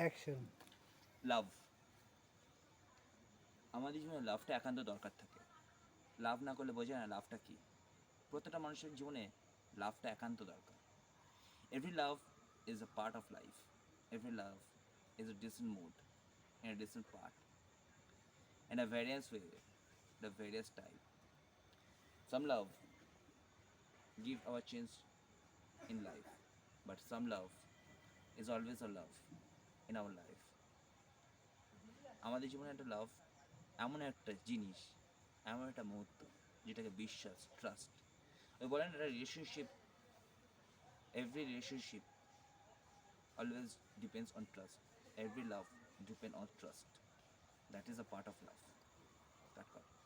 Action. লাভ। আমাদের জীবনে লাভটা একান্ত দরকার থাকে। লাভ না করলে বোঝে না লাভটা কী। প্রত্যেকটা মানুষের জীবনে লাভটা একান্ত দরকার। Every love is a part of life. Every love is a different mood in a different part in a various way, the various type. Some love give our change in life, but some love is always a love in our life. আমাদের জীবনে একটা লাভ এমন একটা জিনিস, এমন একটা মুহূর্ত যেটাকে বিশ্বাস, ট্রাস্ট। ওই বলেন একটা relationship, every relationship always depends on trust. Every love depends on trust. That is a part of love. Cut.